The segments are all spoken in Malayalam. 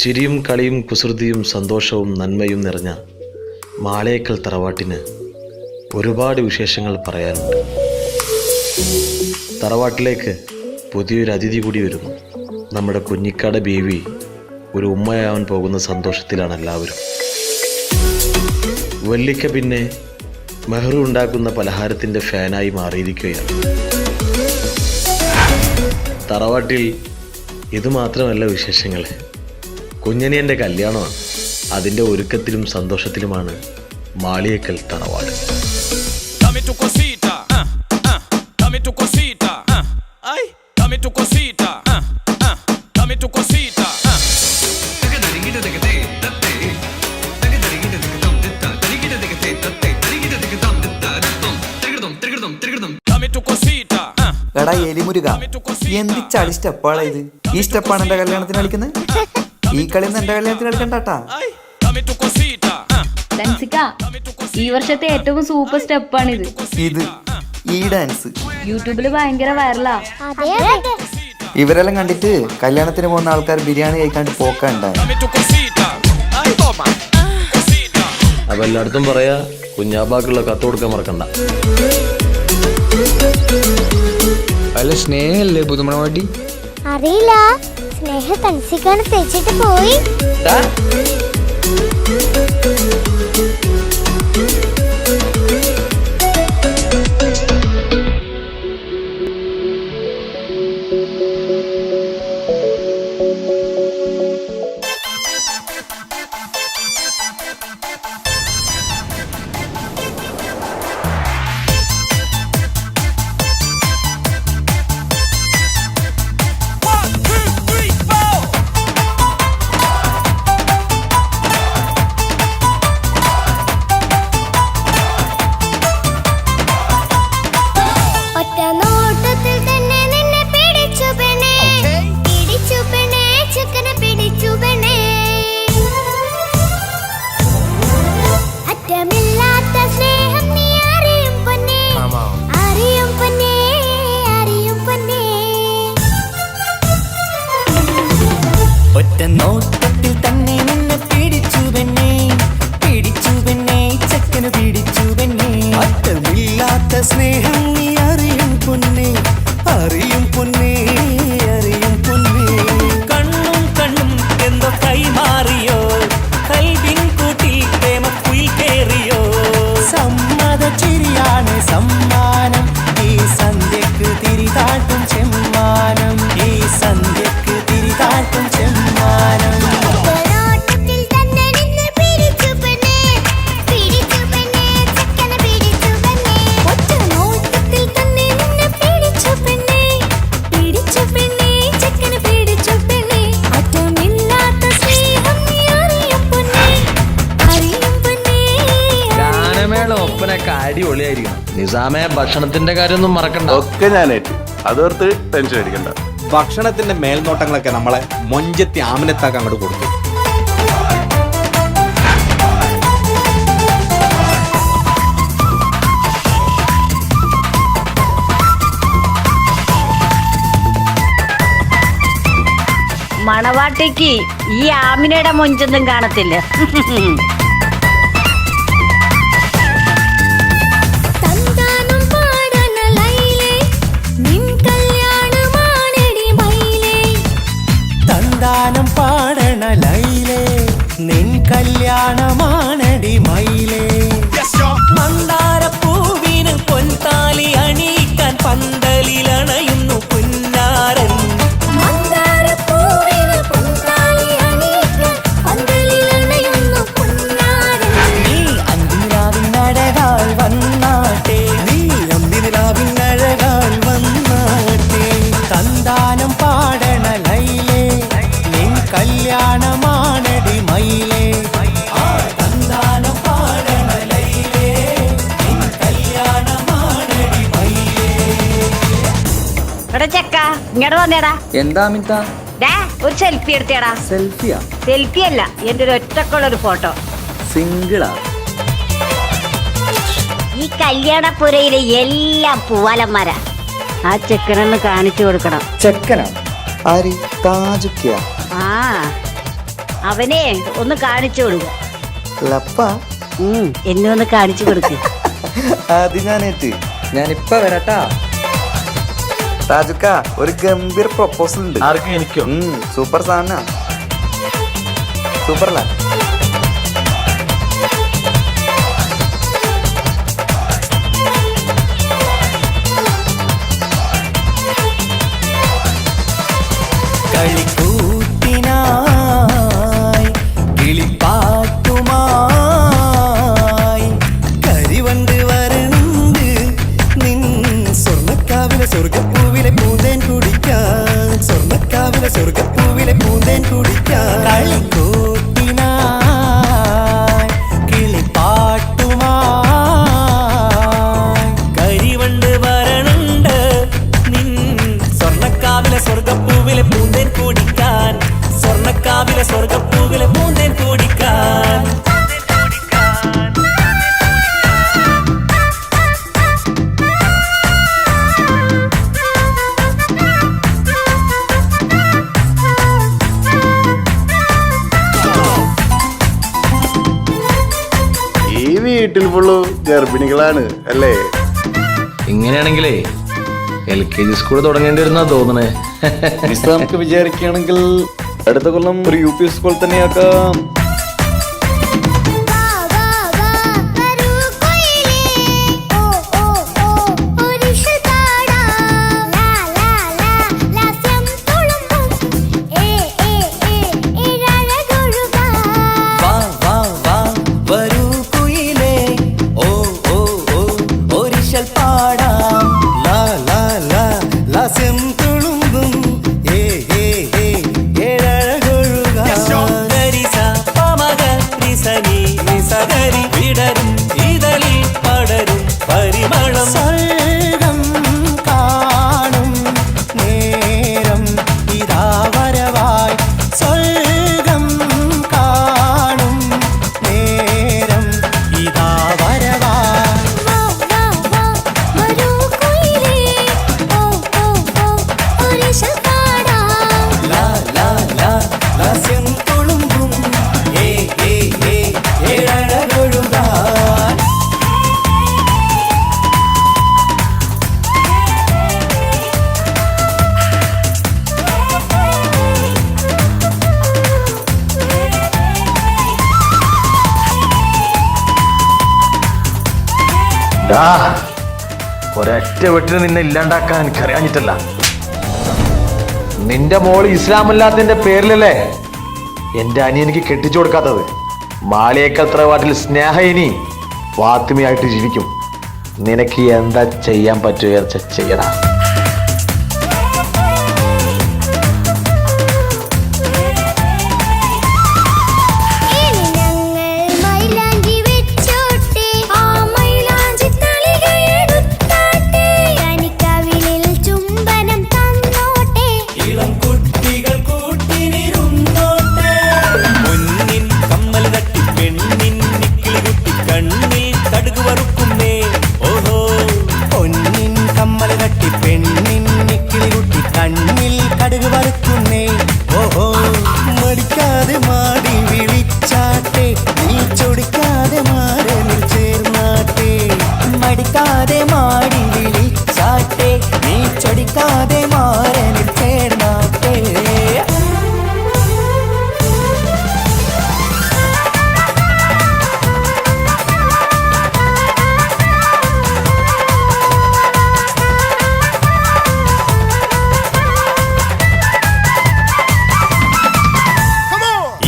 ചിരിയും കളിയും കുസൃതിയും സന്തോഷവും നന്മയും നിറഞ്ഞ മാളേക്കൽ തറവാട്ടിന് ഒരുപാട് വിശേഷങ്ങൾ പറയാനുണ്ട്. തറവാട്ടിലേക്ക് പുതിയൊരു അതിഥി കൂടി വരുന്നു. നമ്മുടെ കുഞ്ഞിക്കാട് ബീവി ഒരു ഉമ്മയാവാൻ പോകുന്ന സന്തോഷത്തിലാണ് എല്ലാവരും. വല്ലിക്ക പിന്നെ മെഹ്റു ഉണ്ടാക്കുന്ന പലഹാരത്തിൻ്റെ ഫാനായി മാറിയിരിക്കുകയാണ്. തറവാട്ടിൽ ഇതുമാത്രമല്ല വിശേഷങ്ങൾ. കുഞ്ഞനിയൻ്റെ കല്യാണമാണ്. അതിൻ്റെ ഒരുക്കത്തിലും സന്തോഷത്തിലുമാണ് മാളിയേക്കൽ തറവാട്. എടാ എലിമുരുക, എന്ത് ചളി സ്റ്റെപ്പാണ് ഇത്? ഈ സ്റ്റെപ്പാണ് എന്റെ കല്യാണത്തിന് കളിക്കുന്നത്? ഈ കളി എന്റെ കല്യാണത്തിന് കളിക്കണ്ടാട്ടാ. ഈ വർഷത്തെ ഏറ്റവും സൂപ്പർ സ്റ്റെപ്പാണിത്. ഈ ഡാൻസ് യൂട്യൂബില് ഭയങ്കര വൈറലാ. ഇവരെല്ലാം കണ്ടിട്ട് കല്യാണത്തിന് പോകുന്ന ആൾക്കാർ ബിരിയാണി കഴിക്കാണ്ട് പോക്കണ്ടായി. അപ്പൊ എല്ലായിടത്തും പറയാ, കുഞ്ഞാബാക്കുള്ള കത്ത് കൊടുക്കാൻ മറക്കണ്ട. അല്ല, സ്നേഹല്ലേ പുതുമണവാട്ടി? അറിയില്ല, സ്നേഹ തൻസിക്കാണ് തെച്ചിട്ട് പോയി. നോട്ടത്തിൽ തന്നെ നിന്നെ പിടിച്ചു പെണ്ണേ, പിടിച്ചു പെണ്ണേ, ചക്കന് പിടിച്ചു പെണ്ണേ. അറ്റമില്ലാത്ത സ്നേഹം നീ അറിയും പൊന്നേ, അറിയും പൊന്നേ, അറിയും പൊന്നേ. കണ്ണും കണ്ണും എന്തോ കൈമാറിയോ, കൽവിൻ കൂട്ടിൽ പ്രേമക്കുയിൽ കേറിയോ. സമ്മത ചിരിയാണ് സമ്മാനം, ഈ സന്ധ്യക്ക് തിരിതാട്ടും ചെമ്മാനം, ഈ സന്ധ്യക്ക് തിരിതാട്ടും ചെമ്മാനം. ഒപ്പനൊക്കെ അടിപൊളിയായിരിക്കണം. നിസാമെ, ഭക്ഷണത്തിന്റെ കാര്യമൊന്നും മറക്കണ്ട. ഒക്കെ ഞാനേറ്റ്, അതോർത്ത് ടെൻഷൻ അടിക്കണ്ട. ഭക്ഷണത്തിന്റെ മേൽനോട്ടങ്ങളൊക്കെ നമ്മളെ മൊഞ്ചത്തി ആമിനത്താക്ക് അങ്ങോട്ട് കൊടുത്തു. മണവാട്ടിക്ക് ഈ ആമിനയുടെ മൊഞ്ചൊന്നും കാണത്തില്ല. തന്താനം പാടണ ലൈലേ, നിൻ കല്യാണമാണടി മയിലേ. മന്ദാരപ്പൂവിന് പൊൻതാലി അണിയിക്കാൻ പന്തലിലണയുന്നു പുന്നാരൻ. നീ അന്തിരാവിനഴകാൽ വന്നാട്ടെ, നീ അന്തിരാവിനഴകാൽ വന്നാട്ടെ. തന്താനം പാടണ ലൈലേ, നിൻ കല്യാണമാണടി മയിലേ. തന്താനം പാടണ ലൈലേ, നിൻ കല്യാണമാണടി മയിലേ. എടാ ചെക്ക, ഇങ്ങോട്ട് വന്നേടാ. എന്താ അമിത? ഒരു സെൽഫി എടുത്തേടാ. സെൽഫിയാ? സെൽഫി അല്ല, എന്റെ ഒരു ഒറ്റക്കുള്ളൊരു ഫോട്ടോ. സിംഗിളാ? ഈ കല്യാണപ്പുരയിലെ എല്ലാം പൂവാലന്മാരാ. ആ ചെക്കനൊന്ന് കാണിച്ചു കൊടുക്കണം. ചെക്കനാ? ആര്? താജുക്കിയ? ആ അവനെ ഒന്ന് കാണിച്ചു കൊടുക്ക. ലപ്പ എന്നെ ഒന്ന് കാണിച്ചു കൊടുക്ക. അത് ഞാനേറ്റ്. ഞാനിപ്പ വരാട്ടാ. താജുക്ക ഒരു ഗംഭീർ പ്രൊപ്പോസൽ ഉണ്ട്. ആർക്കും എനിക്കോ? സൂപ്പർ സാധന, സൂപ്പർല. കളിക്കൂത്തിനായി കിളിപ്പാട്ടുമായി കരിവണ്ട് വരണ്ട് നിൻ സ്വർണ്ണക്കാവിലെ സ്വർഗപ്പൂവിലെ പൂന്തേൻ കുടിക്കാൻ, സ്വർണ്ണക്കാവിലെ സ്വർഗപ്പൂവിലെ പൂന്തേൻ കുടിക്കാൻ. കളിക്കൂത്തിനായി കിളിപ്പാട്ടുമായി കരിവണ്ട് വരണ്ട് നിൻ സ്വർണ്ണക്കാവിലെ സ്വർഗപ്പൂവിലെ പൂന്തേൻ കുടിക്കാൻ, സ്വർണ്ണക്കാവിലെ സ്വർഗപ്പൂവിലെ പൂന്തേൻ കുടിക്കാൻ. ഈ വീട്ടിൽ ഫുള്ളു ഗർഭിണികളാണ് അല്ലേ? ഇങ്ങനെയാണെങ്കിലേ LKG സ്കൂൾ തുടങ്ങേണ്ടി വരുന്നാ തോന്നണേ. നമുക്ക് വിചാരിക്കുകയാണെങ്കിൽ അടുത്ത കൊല്ലം ഒരു UP സ്കൂൾ തന്നെയാക്കാം. വാ വാ വാ വരൂ കൊയിലേ ഓ ഓ ഓ ഒരിഷൽ പാടാം ലാ ലാ ലാ ലാസ്യം തുളുമ്പും ഏ ഏ ഏ ഇഴഴകൊഴുകാം. വാ വാ വാ വരൂ കുയിലേ ഓ ഓ ഓ ഒരിശൽ പാടാം ലാ ലാ ലാ ലാസ്യം തുളുമ്പും ഏ ഏ ഏ ഏഴഴകൊഴുകാം. ഗരിസ പമഗ റിസനി നിസഗരി വിടരും ഇതളിൽ പടരും പരിമളം. സ്വർഗം കാണും നേരം ഇതാ വരവായി, സ്വർഗം കാണും നേരം ഇതാ വരവായി. വാ വാ വാ വരൂ കൊയിലേ ഓ ഓ ഓ ഒരിഷൽ പാടാം. ലാ ലാ ലാ ലാസ്യം തുളുമ്പും ഏ ഏ ഏ ഏഴഴകൊഴുകാൻ. ഒരൊറ്റ വീട്ടിൽ നിന്നെ ഇല്ലാണ്ടാക്കാൻ എനിക്കറിയാഞ്ഞിട്ടല്ല. നിന്റെ മോള് ഇസ്ലാമല്ലാത്തതിന്റെ പേരിലല്ലേ എന്റെ അനിയനിക്ക് കെട്ടിച്ചു കൊടുക്കാത്തത്. മാളിയേക്കൽ തറവാട്ടിൽ സ്നേഹ ഇനി ഫാത്തിമയായിട്ട് ജീവിക്കും. നിനക്ക് എന്താ ചെയ്യാൻ പറ്റുക ചെയ്യടാ. ഇനി ഞങ്ങൾ മൈലാഞ്ചി വെച്ചോട്ടെ, ആ മൈലാഞ്ചി തളിക എടുത്താട്ടെ, കനിക്കവിളിൽ ചുംബനം തന്നോട്ടെ. ഇളം കുട്ടികൾ കൂട്ടിനിരുന്നോട്ടെ, മുന്നിൻ കമ്മൽ തട്ടി പെണ്ണിൻ നിക്കിളി കുട്ടി കണ്ണിൽ കടുക് വറുക്കുന്നേ. ഓഹോ പൊന്നിൻ കമ്മൽ തട്ടി പെണ്ണിൻ നിക്കിളി കുട്ടി കണ്ണിൽ കടുക് വറുക്കുന്നേ. ഓഹോ മടിക്കാതെ മാടി വിളിച്ചാട്ടെ, നീ ചൊടിക്കാതെ മാറനിൽ ചേർന്നാട്ടെ. മടിക്കാതെ മാടി വിളിച്ചാട്ടെ, നീ ചൊടിക്കാതെ മാറനിൽ ചേർന്നാട്ടെ.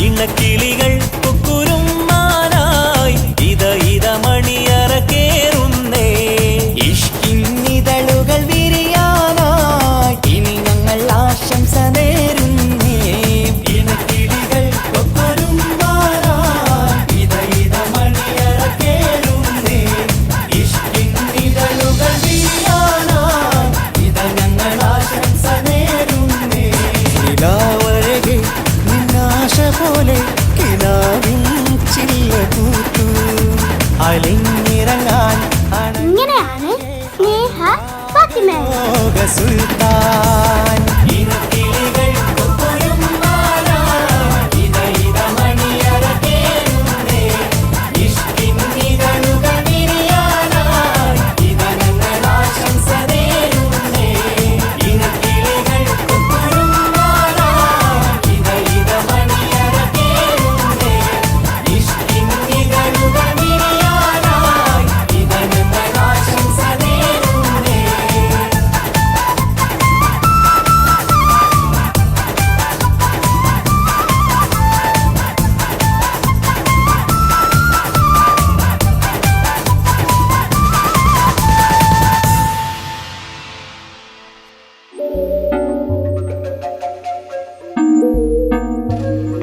ഇണക്കിളികൾ കുക്കുരും മാനായി ഇത ഇത മണിയറ കേറുന്നേ. ഇഷ്കിന്നിതളുകൾ വിരിയാനായി ഇനി ഞങ്ങൾ ആശംസ നേരുന്നേ. ഇണക്കിളികൾ കുക്കുരും മാനായി ഇത ഇത മണിയറ കേറുന്നേ. ഇഷ്കിന്നിതളുകൾ വിരിയാനായി ഇത ഞങ്ങൾ ആശംസ നേരുന്നേ. നിലാവഴകെ നിന്നാശ പോലെ കിനാവിൻ ചില്ല കൂത്തു അലിഞ്ഞിറങ്ങാൻ ഇങ്ങനെയാണ് സ്നേഹ ഫാത്തിമ. സുൽത്താൻ. ഇനക്കിളികൾ കൊക്കൊരും മാല, ഇത ഇത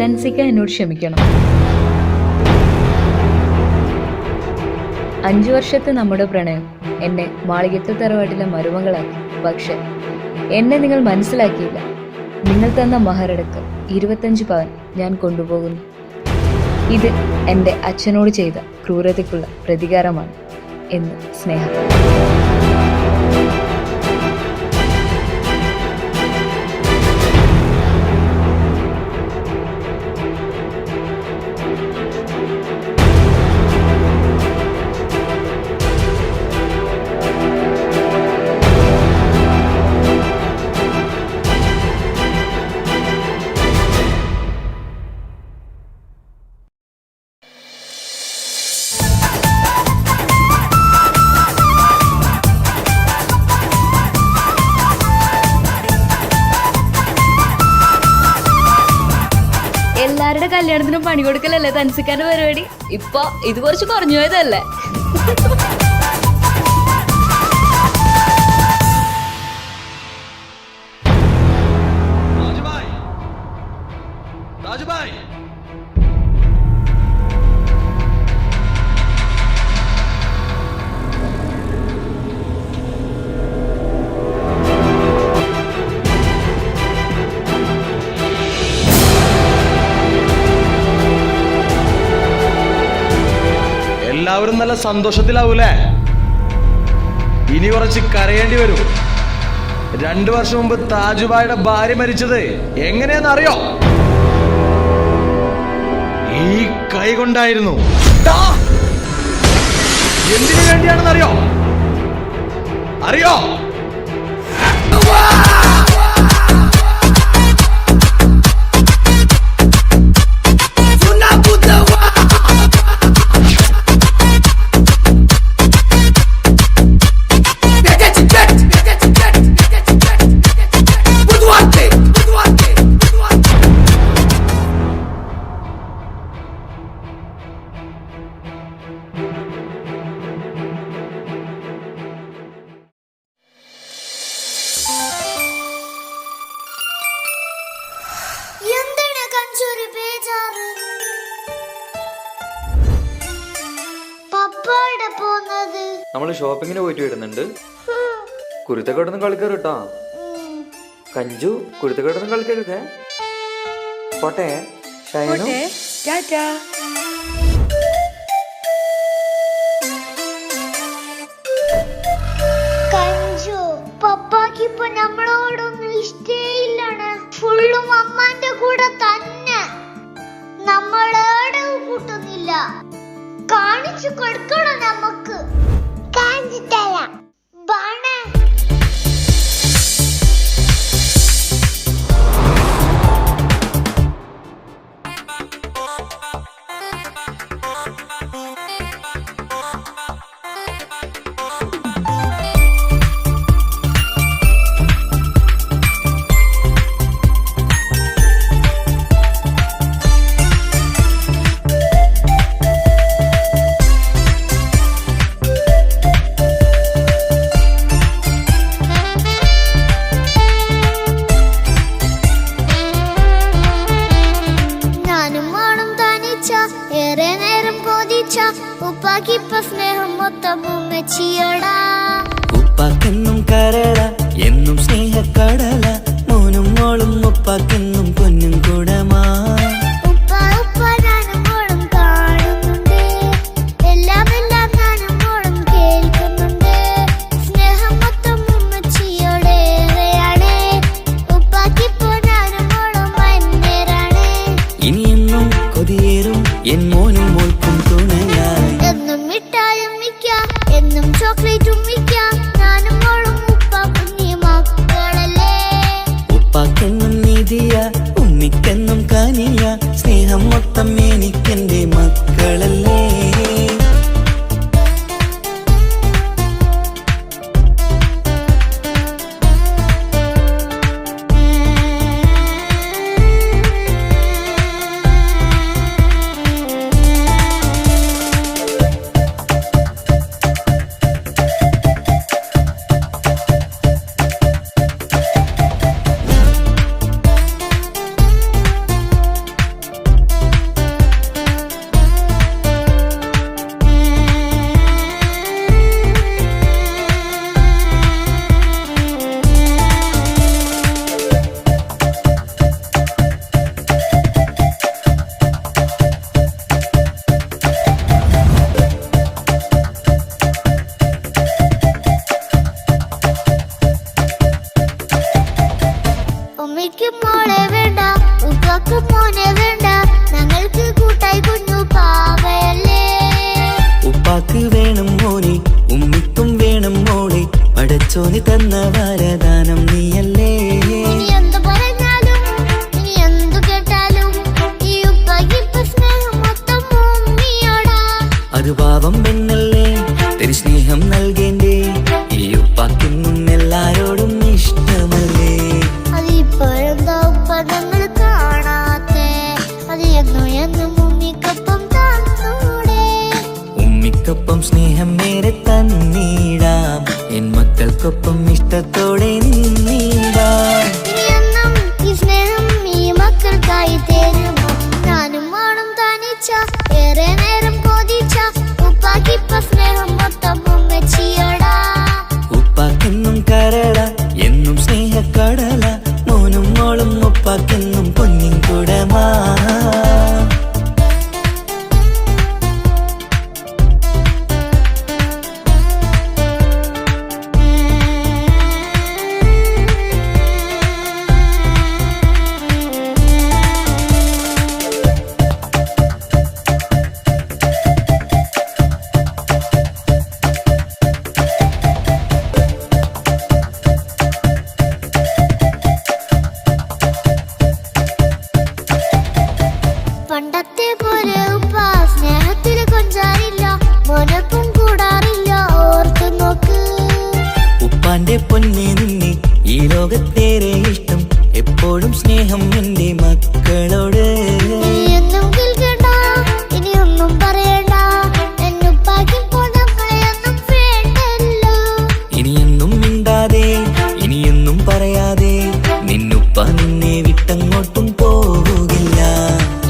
തൻസിക്ക എന്നോട് ക്ഷമിക്കണം. 5 വർഷത്തെ നമ്മുടെ പ്രണയം എന്നെ മാളികത്തെ തറവാട്ടിലെ മരുമകളാക്കി. പക്ഷെ എന്നെ നിങ്ങൾ മനസ്സിലാക്കിയില്ല. നിങ്ങൾ തന്ന മഹറടക്കം 25 പവൻ ഞാൻ കൊണ്ടുപോകുന്നു. ഇത് എൻ്റെ അച്ഛനോട് ചെയ്ത ക്രൂരതയ്ക്കുള്ള പ്രതികാരമാണ് എന്ന് സ്നേഹം. എല്ലാവരുടെ കല്യാണത്തിനും പണി കൊടുക്കലല്ലേ തൻസിക്കാന്റെ പരിപാടി. ഇപ്പൊ ഇത് കുറച്ച് കുറഞ്ഞു പോയതല്ലേ? എല്ലാവരും നല്ല സന്തോഷത്തിലാവൂലേ? ഇനി കുറച്ച് കരയേണ്ടി വരും. 2 വർഷം മുമ്പ് താജുബായുടെ ഭാര്യ മരിച്ചത് എങ്ങനെയാന്ന് അറിയോ? ഈ കൈ കൊണ്ടായിരുന്നു. എന്തിനു വേണ്ടിയാണെന്ന് അറിയോ? അറിയോ? എന്താണ് കഞ്ചൂരി ബേജാറ്? പപ്പയുടെ പോന്നത്? നമ്മൾ ഷോപ്പിങ്ങിന് പോയിട്ട് വരുന്നുണ്ട്. കുരുത്തക്കേടൊന്നും കളിക്കരുട്ടോ. കഞ്ചു കുരുത്തക്കേടൊന്നും കളിക്കരുതേ. പോട്ടെ ഷൈനു. കഞ്ചു പപ്പാക്ക് ഇപ്പൊ നമ്മളോടൊന്നും ഇഷ്ടേയില്ലാണ്. ഫുള്ളും അമ്മാന്റെ കൂടെ തന്നെ. നമ്മളേടെ കൂട്ടുന്നില്ല. കാണിച്ചു കൊടുക്കണം നമുക്ക്. കാണിച്ചു തരാം. ബാണേ ഉപ്പാക്കിപ്പ സ്നേഹം മൊത്തം ഉമ്മച്ചിയോടാ. ഉപ്പാക്കെന്നും കരള എന്നും സ്നേഹക്കടല. മോനും മോളും ഉപ്പാക്കെന്നും പൊന്നും കൂടമാ. ഉപ്പ ഉപ്പ ഞാനും മോളും കാണുന്നുണ്ട്. എല്ലാം എല്ലാം ഞാനും മോളും കേൾക്കുന്നുണ്ട്. സ്നേഹം മൊത്തം ഉമ്മച്ചിയോടേറെയാണ്. ഉപ്പാക്കിപ്പോ ഞാനും മോളും അന്യരാണ്. ഇനിയെന്നും കൊതിയേറും എൻ മോനും മോൾക്കും തുണയായി. എന്നും മിഠായും മിക്കാം, എന്നും ചോക്ലേറ്റും മിക്കാം. ഞാനും മോളും ഉപ്പ കുഞ്ഞി മക്കളല്ലേ. ഉപ്പാക്കെന്നും നീതിയ ഉമ്മിക്കെന്നും കാനിയ. സ്നേഹം മൊത്തം എനിക്കെന്റെ മക്കളല്ലേ. ഒട്ടും മോനെ വേണ്ട, ഞങ്ങൾക്ക് കൂട്ടായി കുഞ്ഞു പാവയല്ലേ. ഉപ്പാക്ക് വേണം മോനെ, ഉമ്മിക്കും വേണം മോളെ, പടച്ചോന് തന്ന വരദാനം നീയല്ലേ. ഇനി എന്ത് പറഞ്ഞാലും ഇനി എന്തു കേട്ടാലും ഈ ഉപ്പാക്ക് ഇപ്പൊ സ്നേഹം മൊത്തം ഉമ്മിയോടാ. അത് പാവം പെണ്ണല്ലേ, തരി സ്നേഹം നൽകേണ്ടേ, ഈ ഉപ്പാക്കിന്നും എല്ലാരോടും ഇഷ്ടമല്ലേ. അത് ഇപ്പോഴെന്താ ഉപ്പ ഞങ്ങൾ കാണാത്തെ, അത് എന്നും എന്നും ഉമ്മിക്കൊപ്പം തന്നൂടെ. ഉമ്മിക്കൊപ്പം സ്നേഹം നേരെ തന്നിടാം, എൻ മക്കൾക്കൊപ്പം ഇഷ്ടത്തോടെ നിന്നിടാം. ഇനിയെന്നും ഈ സ്നേഹം ഈ മക്കൾക്കായി തരുമോ? ഞാനും മോളും തനിച്ച ഏറെ നേരം കൊതിച്ച ഉപ്പാക്കിപ്പ സ്നേഹം മൊത്തം ഉമ്മച്ചിയോടാ. ഉപ്പാക്കെന്നും കരള എന്നും സ്നേഹക്കടല, മോനും മോളും ഉപ്പാക്കെന്നും പൊന്നിൻ കുടമാ. പണ്ടത്തെ പോലെ ഉപ്പ സ്നേഹത്തില് കൊഞ്ചാറില്ല, മോനൊപ്പം കൂടാറില്ല, ഓർത്തു നോക്ക്. ഉപ്പാന്റെ പൊന്നെ നിന്നെ ഈ ലോകത്തേറെ ഇഷ്ടം, എപ്പോഴും സ്നേഹം എന്റെ മക്കളോട്. ഇനി എന്നും കേൾക്കണ്ട, ഇനി ഒന്നും പറയണ്ട, എന്നുപ്പാക്കിപ്പോ നമ്മളെയൊന്നും വേണ്ടല്ലോ. ഇനിയെന്നും മിണ്ടാതെ ഇനിയെന്നും പറയാതെ, നിന്നുപ്പ നിന്നെ വിട്ടങ്ങോട്ടും പോവുകില്ല.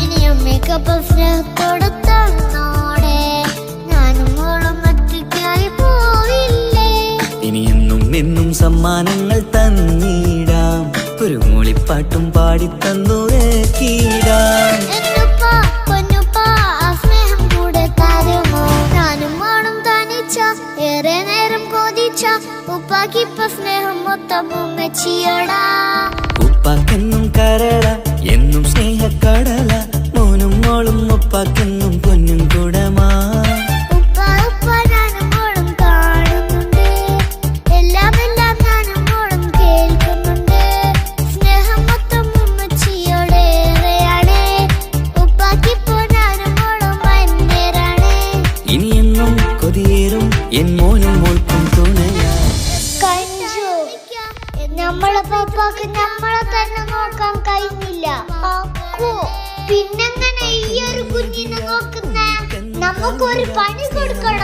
ഇനി അമ്മയ്ക്കൊപ്പം സ്നേഹത്തോടെ തന്നോടെ, ഞാനും മോളും ഒറ്റയ്ക്കായി പോയില്ലേ. ഇനിയെന്നും എന്നും സമ്മാനങ്ങൾ തന്നിടാം, ഒരു മൂളിപ്പാട്ടും പാടിത്തന്നുറക്കിടാം. എന്നുപ്പ പൊന്നുപ്പ ആ സ്നേഹം കൂടെ തരുമോ? ഞാനും മോളും തനിച്ച ഏറെ നേരം കൊതിച്ച ഉപ്പാക്കിപ്പ സ്നേഹം മൊത്തം ഉമ്മച്ചിയോടാ. ഉപ്പാക്കെന്നും കരള എന്നും സ്നേഹക്കടല, മോനും മോളും ഉപ്പാക്കെന്നും പൊന്നും കുടമാ. ഉപ്പ ഉപ്പ ഞാനും മോളും കാണുന്നുണ്ട്, എല്ലാം എല്ലാം ഞാനും മോളും കേൾക്കുന്നുണ്ട്. സ്നേഹം മൊത്തം ഉമ്മച്ചിയോടേറെയാണ്, ഉപ്പാക്കിപ്പോ ഞാനും മോളും അന്യരാണ്. ഇനിയെന്നും കൊതിയേറും എൻ മോനും മോൾക്കും തുണയാ. കഞ്ചു, നമ്മളെ പപ്പാക്ക് നമ്മളെ തന്നെ നോക്കാൻ കഴിഞ്ഞില്ല. അക്കു, പിന്നെങ്ങനെ ഈ ഒരു കുഞ്ഞിനെ നോക്കുന്നേ? നമുക്കൊരു പണി കൊടുക്കണം.